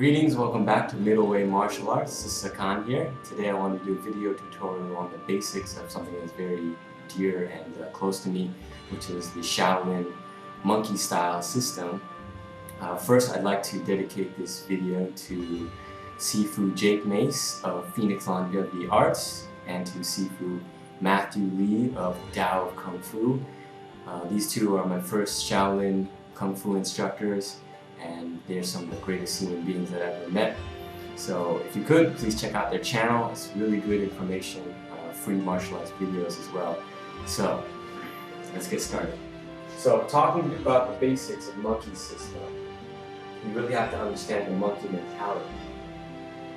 Greetings, welcome back to Middleway Martial Arts. This is Sakan here. Today I want to do a video tutorial on the basics of something that's very dear and close to me, which is the Shaolin Monkey style system. First, I'd like to dedicate this video to Sifu Mace of Phoenix Longevity Arts and to Sifu Matthew Lee of Tao of Kung Fu. These two are my first Shaolin Kung Fu instructors, and they're some of the greatest human beings that I've ever met. So if you could, please check out their channel. It's really good information, free martial arts videos as well. So let's get started. So talking about the basics of monkey system, you really have to understand the monkey mentality.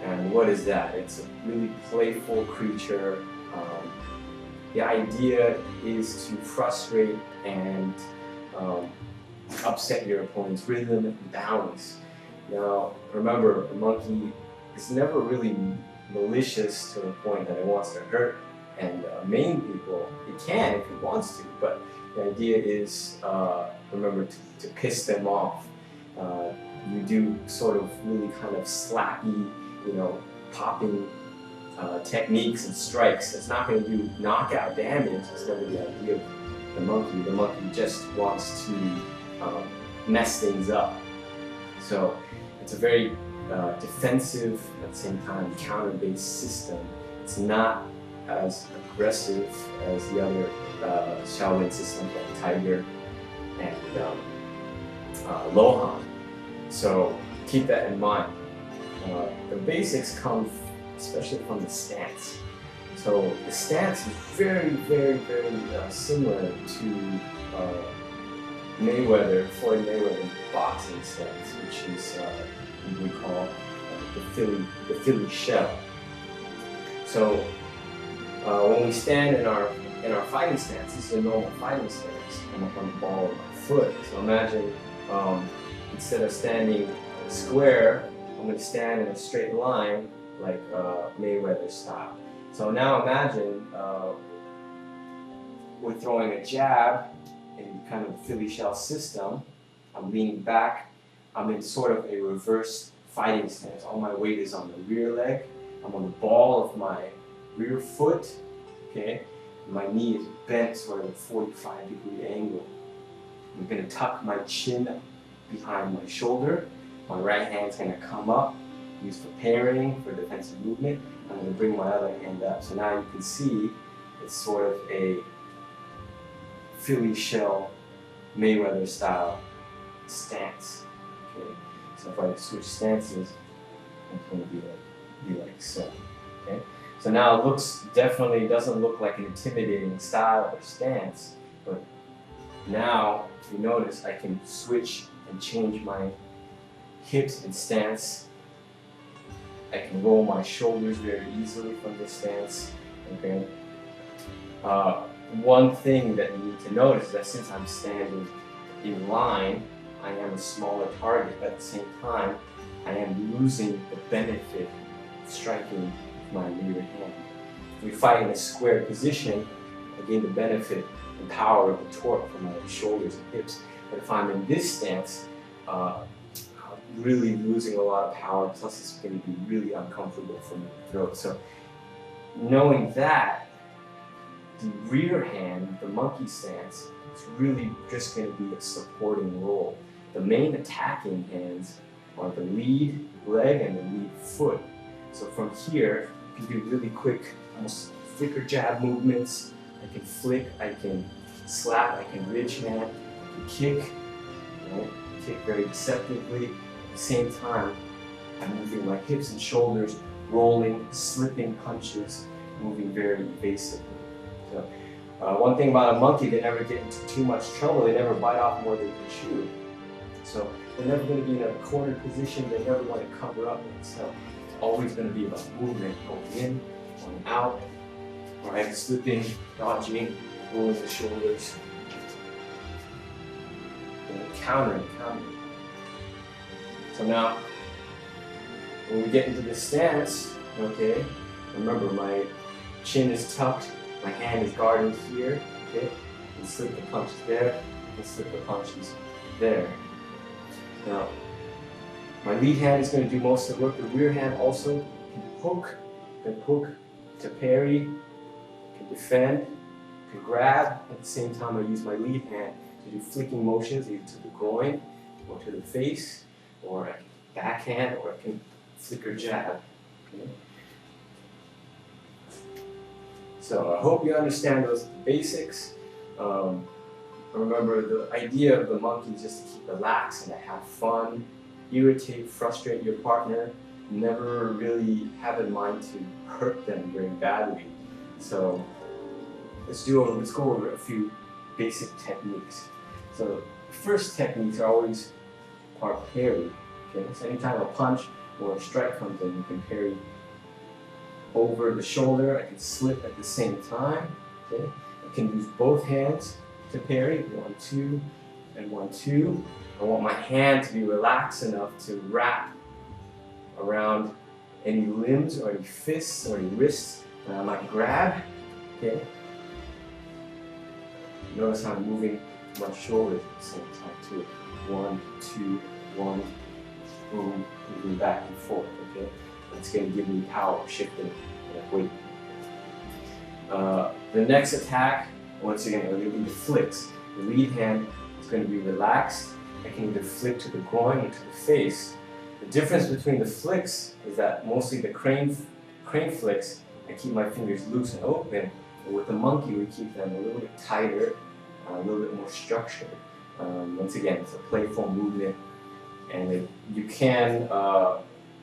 And what is that? It's a really playful creature. The idea is to frustrate and upset your opponent's rhythm and balance. Now, remember, a monkey is never really malicious to the point that it wants to hurt and maim people. It can if it wants to, but the idea is, remember, to piss them off. You do sort of really kind of slappy, popping techniques and strikes. It's not going to do knockout damage. That's never the idea of the monkey. The monkey just wants to mess things up. So it's a very defensive, at the same time, counter-based system. It's not as aggressive as the other Shaolin systems like Tiger and Lohan. So keep that in mind. The basics come especially from the stance. So the stance is very, very, very similar to Floyd Mayweather boxing stance, which is what we call the Philly shell. So when we stand in our fighting stance, this is a normal fighting stance. I'm up on the ball with my foot. So imagine instead of standing square, I'm going to stand in a straight line like Mayweather style. So now imagine we're throwing a jab in kind of Philly shell system. I'm leaning back. I'm in sort of a reverse fighting stance. All my weight is on the rear leg. I'm on the ball of my rear foot. Okay, my knee is bent sort of a 45-degree angle. I'm going to tuck my chin behind my shoulder. My right hand's going to come up, used for parrying, for defensive movement. I'm going to bring my other hand up. So now you can see it's sort of a Philly shell Mayweather style stance. Okay, so if I switch stances, it's going to be like so. Okay, so now it doesn't look like an intimidating style or stance, but now if you notice, I can switch and change my hips and stance. I can roll my shoulders very easily from this stance. Okay. One thing that you need to notice is that since I'm standing in line, I am a smaller target, but at the same time, I am losing the benefit of striking with my rear hand. If we fight in a square position, I gain the benefit and power of the torque from my shoulders and hips. But if I'm in this stance, I'm really losing a lot of power, plus it's going to be really uncomfortable for my throat. So knowing that, the rear hand, the monkey stance, is really just going to be a supporting role. The main attacking hands are the lead leg and the lead foot. So from here, you can do really quick, almost flicker jab movements. I can flick, I can slap, I can ridge hand, I can kick, kick very deceptively. At the same time, I'm moving my hips and shoulders, rolling, slipping punches, moving very evasively. So, one thing about a monkey, they never get into too much trouble. They never bite off more than they can chew. So they're never going to be in a corner position. They never want to cover up themselves. It's always going to be about movement, going in, going out, right? Slipping, dodging, rolling the shoulders, and countering. So now, when we get into this stance, okay, remember my chin is tucked, my hand is guarded here, okay, and slip the punches there, and slip the punches there. Now, My lead hand is going to do most of the work. The rear hand also can hook to parry, can defend, can grab. At the same time, I use my lead hand to do flicking motions either to the groin or to the face, or I can backhand, or I can flick or jab. Okay? So I hope you understand those basics. Remember, the idea of the monkey is just to keep relaxed and to have fun, irritate, frustrate your partner, never really have in mind to hurt them very badly. So let's go over a few basic techniques. So the first techniques are always parry. Okay? So anytime a punch or a strike comes in, you can parry over the shoulder. I can slip at the same time. Okay? I can use both hands to parry, 1, 2, and 1, 2. I want my hand to be relaxed enough to wrap around any limbs or any fists or any wrists that I might grab. Okay? Notice I'm moving my shoulders at the same time too. 1, 2, 1, boom, moving back and forth. Okay? That's going to give me power shifting and weight. The next attack, once again, are going to be the flicks. The lead hand is going to be relaxed. I can either flick to the groin or to the face. The difference between the flicks is that mostly the crane flicks, I keep my fingers loose and open. But with the monkey, we keep them a little bit tighter, a little bit more structured. Once again, it's a playful movement, and you can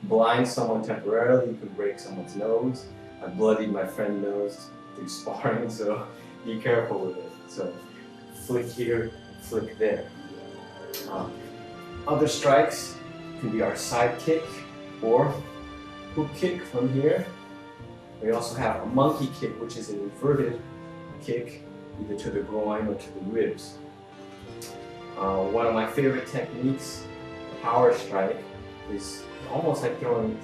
blind someone temporarily. You can break someone's nose. I bloodied my friend's nose through sparring, so be careful with it. So flick here, flick there. Other strikes can be our side kick or hook kick from here. We also have a monkey kick, which is an inverted kick, either to the groin or to the ribs. One of my favorite techniques, the power strike, is almost like throwing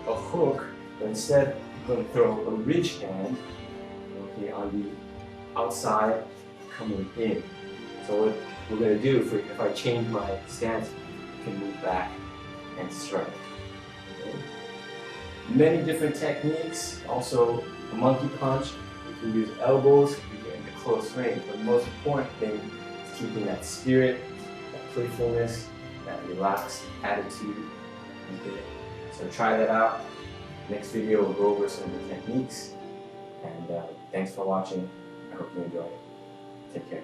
a hook, but instead I'm going to throw a ridge hand, okay, on the outside coming in. So what we're going to do, if I change my stance, I can move back and strike. Okay. Many different techniques. Also, a monkey punch, you can use elbows if you get into close range. But the most important thing is keeping that spirit, that playfulness, that relaxed attitude. Okay. So try that out. Next video we'll go over some of the techniques. And thanks for watching. I hope you enjoy it. Take care.